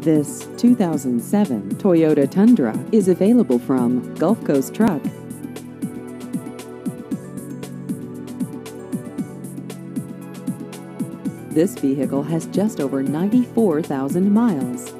This 2007 Toyota Tundra is available from Gulf Coast Truck. This vehicle has just over 94,000 miles.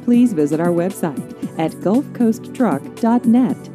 Please visit our website at gulfcoasttruck.net.